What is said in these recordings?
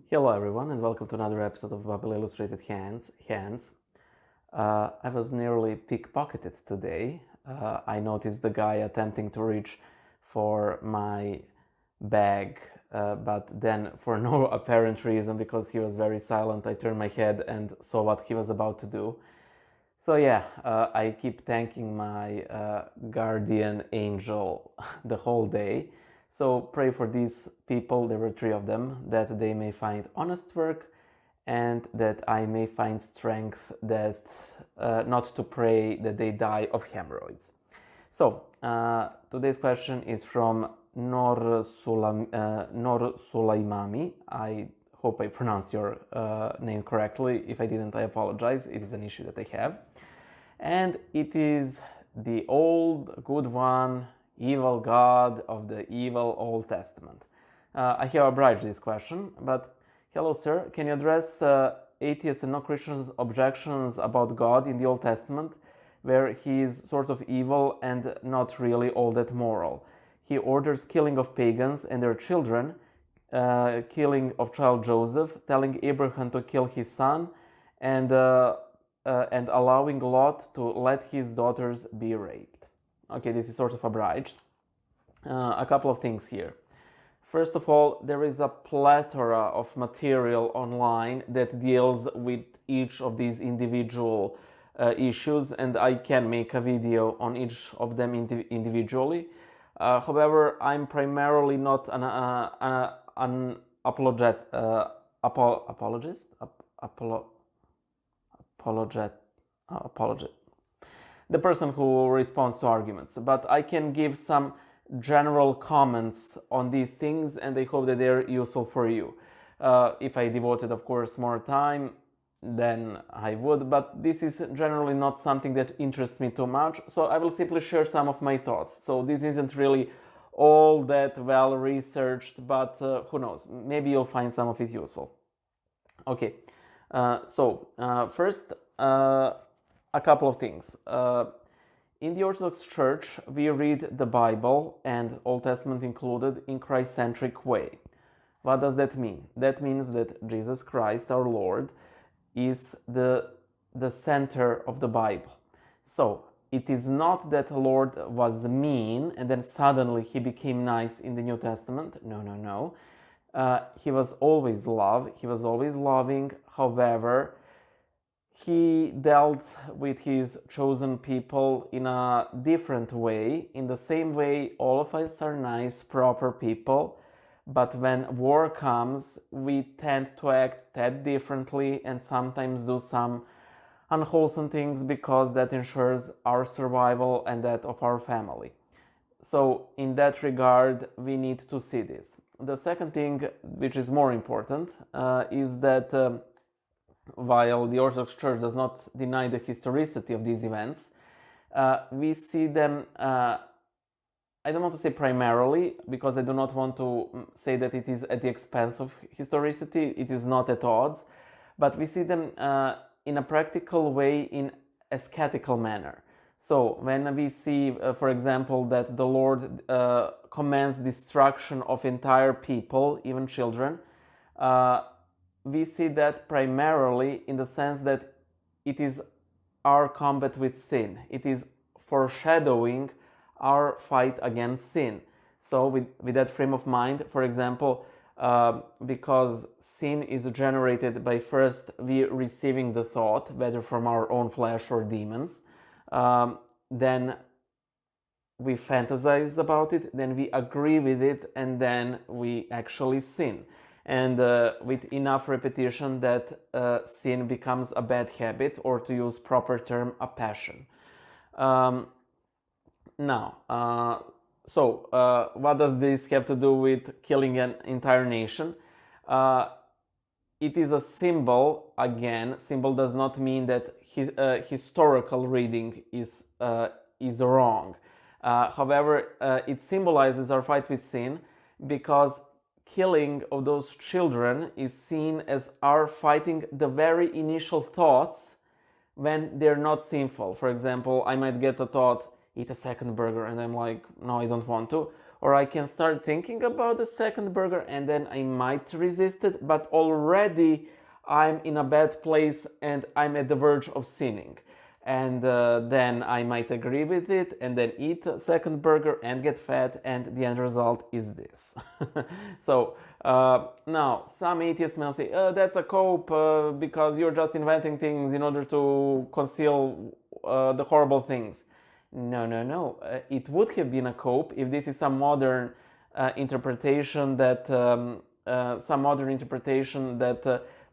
Hello everyone and welcome to another episode of Bible Illustrated Hands. I was nearly pickpocketed today. I noticed the guy attempting to reach for my bag, but then for no apparent reason, because he was very silent, I turned my head and saw what he was about to do. So yeah, I keep thanking my guardian angel the whole day. So pray for these people, there were 3 of them, that they may find honest work and that I may find strength that not to pray that they die of hemorrhoids. So today's question is from Nor Sulaimami. I hope I pronounced your name correctly. If I didn't, I apologize. It is an issue that I have. And it is the old, good one, evil God of the evil Old Testament. I have abridged this question, but hello, sir. Can you address atheists and non-Christians' objections about God in the Old Testament, where he is sort of evil and not really all that moral? He orders killing of pagans and their children, killing of child Joseph, telling Abraham to kill his son, and allowing Lot to let his daughters be raped. Okay, this is sort of abridged. A couple of things here. First of all, there is a plethora of material online that deals with each of these individual issues, and I can make a video on each of them individually. However, I'm primarily not an apologist. The person who responds to arguments, but I can give some general comments on these things, and I hope that they're useful for you. If I devoted, of course, more time, then I would, but this is generally not something that interests me too much, so I will simply share some of my thoughts. So this isn't really all that well researched, but who knows, maybe you'll find some of it useful. Okay, first, a couple of things. In the Orthodox Church, we read the Bible, and Old Testament included, in Christ-centric way. What does that mean? That means that Jesus Christ, our Lord, is the center of the Bible. So, it is not that the Lord was mean and then suddenly he became nice in the New Testament. No. He was always love, he was always loving. However, he dealt with his chosen people in a different way. In the same way, all of us are nice, proper people, but when war comes, we tend to act that differently and sometimes do some unwholesome things because that ensures our survival and that of our family. So in that regard, we need to see this. The second thing, which is more important, is that while the Orthodox Church does not deny the historicity of these events, we see them, I don't want to say primarily, because I do not want to say that it is at the expense of historicity. It is not at odds, but we see them in a practical way, in a ascetical manner. So when we see, for example, that the Lord commands destruction of entire people, even children, we see that primarily in the sense that it is our combat with sin. It is foreshadowing our fight against sin. So with that frame of mind, for example, because sin is generated by first we receiving the thought, whether from our own flesh or demons, then we fantasize about it, then we agree with it, and then we actually sin. And with enough repetition that sin becomes a bad habit, or to use proper term, a passion. What does this have to do with killing an entire nation? It is a symbol. Again, symbol does not mean that historical reading is wrong. However, it symbolizes our fight with sin, because killing of those children is seen as our fighting the very initial thoughts when they're not sinful. For example, I might get a thought, eat a second burger, and I'm like, no, I don't want to. or I can start thinking about the second burger and then I might resist it, but already I'm in a bad place and I'm at the verge of sinning. And then I might agree with it and then eat a second burger and get fat, and the end result is this. So now some atheists may say, that's a cope because you're just inventing things in order to conceal the horrible things. No, no, no. It would have been a cope if this is some modern interpretation that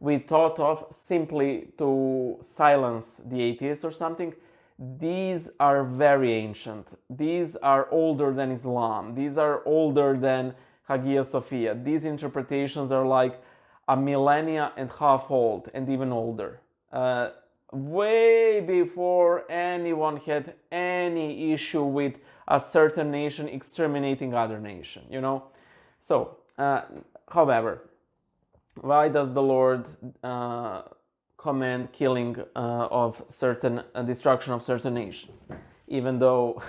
we thought of simply to silence the atheists or something. These are very ancient. These are older than Islam. These are older than Hagia Sophia. These interpretations are like a millennia and half old, and even older. Way before anyone had any issue with a certain nation exterminating other nation, you know. So, however, why does the Lord command killing of certain destruction of certain nations, even though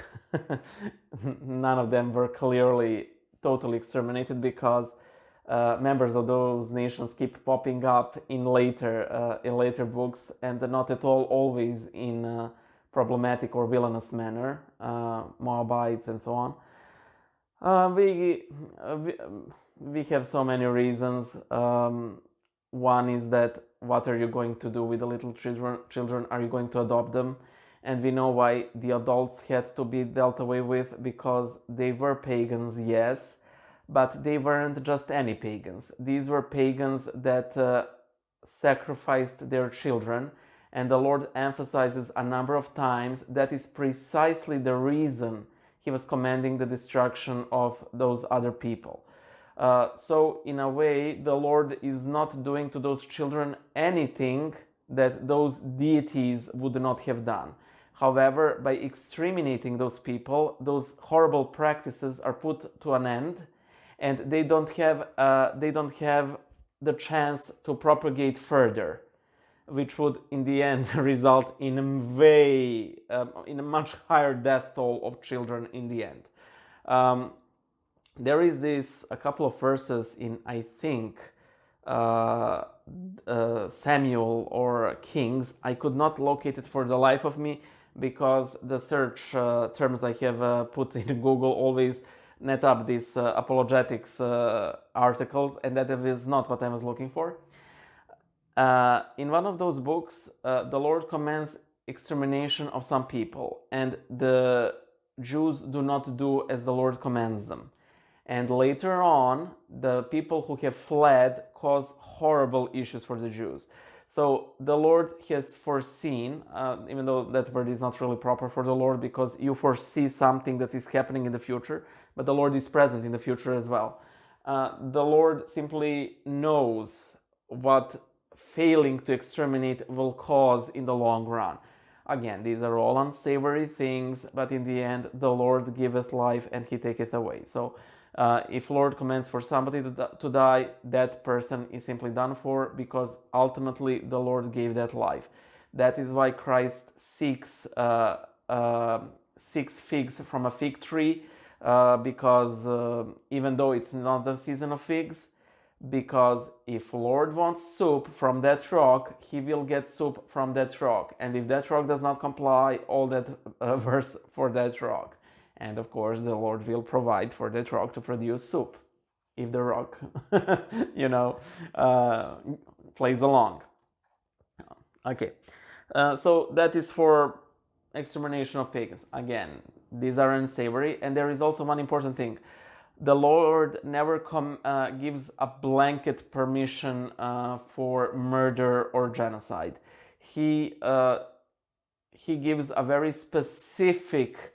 none of them were clearly totally exterminated, because members of those nations keep popping up in later books, and not at all always in problematic or villainous manner, Moabites and so on. We have so many reasons. One is that what are you going to do with the little children? Are you going to adopt them? And we know why the adults had to be dealt away with, because they were pagans, yes, but they weren't just any pagans. These were pagans that sacrificed their children, and the Lord emphasizes a number of times that is precisely the reason he was commanding the destruction of those other people. So in a way, the Lord is not doing to those children anything that those deities would not have done. However, by exterminating those people, those horrible practices are put to an end, and they don't have the chance to propagate further, which would in the end result in a much higher death toll of children in the end. There is a couple of verses in, I think, Samuel or Kings. I could not locate it for the life of me, because the search terms I have put in Google always net up these apologetics articles, and that is not what I was looking for. In one of those books, the Lord commands extermination of some people, and the Jews do not do as the Lord commands them. And later on, the people who have fled cause horrible issues for the Jews. So the Lord has foreseen, even though that word is not really proper for the Lord, because you foresee something that is happening in the future, but the Lord is present in the future as well. The Lord simply knows what failing to exterminate will cause in the long run. Again, these are all unsavory things, but in the end, the Lord giveth life and he taketh away. So if Lord commands for somebody to die, that person is simply done for, because ultimately the Lord gave that life. That is why Christ seeks figs from a fig tree, because even though it's not the season of figs, because if Lord wants soup from that rock, he will get soup from that rock. And if that rock does not comply, all that verse for that rock. And of course, the Lord will provide for that rock to produce soup, if the rock, plays along. Okay, so that is for extermination of pagans. Again, these are unsavory, and there is also one important thing. The Lord never gives a blanket permission for murder or genocide. He gives a very specific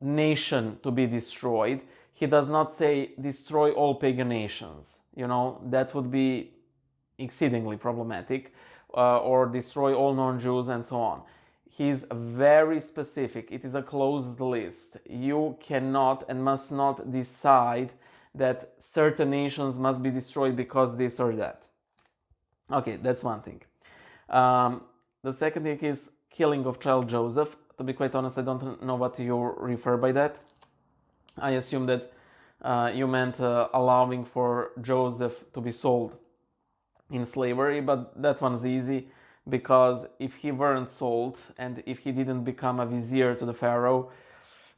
nation to be destroyed. He does not say destroy all pagan nations. That would be exceedingly problematic, or destroy all non-Jews and so on. He's very specific. It is a closed list. You cannot and must not decide that certain nations must be destroyed because this or that. Okay, that's one thing. The second thing is killing of child Joseph. To be quite honest, I don't know what you refer by that. I assume that you meant allowing for Joseph to be sold in slavery, but that one's easy, because if he weren't sold and if he didn't become a vizier to the Pharaoh,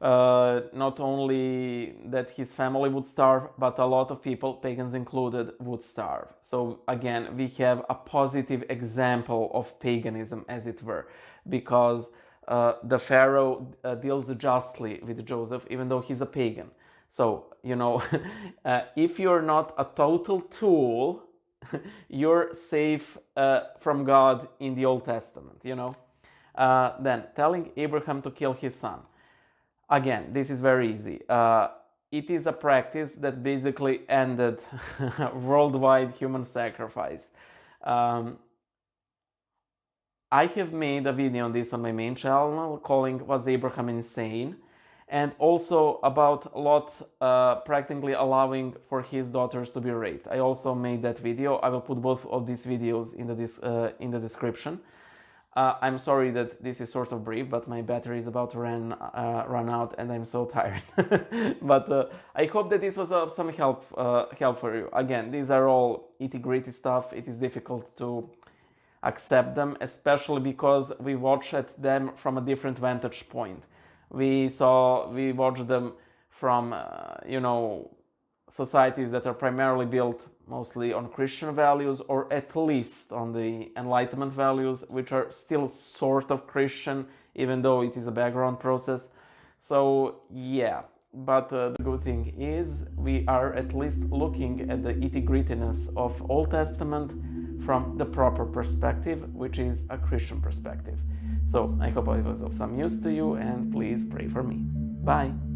not only that his family would starve, but a lot of people, pagans included, would starve. So again, we have a positive example of paganism, as it were, because the Pharaoh deals justly with Joseph, even though he's a pagan. So, if you're not a total tool, you're safe from God in the Old Testament, Then, telling Abraham to kill his son. Again, this is very easy. It is a practice that basically ended worldwide human sacrifice. I have made a video on this on my main channel calling "Was Abraham Insane?" and also about Lot practically allowing for his daughters to be raped. I also made that video. I will put both of these videos in the description. I'm sorry that this is sort of brief, but my battery is about to run out and I'm so tired. But I hope that this was of some help for you. Again, these are all itty-gritty stuff. It is difficult to accept them, especially because we watched them from a different vantage point. We watched them from, societies that are primarily built mostly on Christian values, or at least on the Enlightenment values, which are still sort of Christian, even though it is a background process. So yeah, but the good thing is we are at least looking at the itty-grittiness of Old Testament from the proper perspective, which is a Christian perspective. So I hope it was of some use to you, and please pray for me. Bye!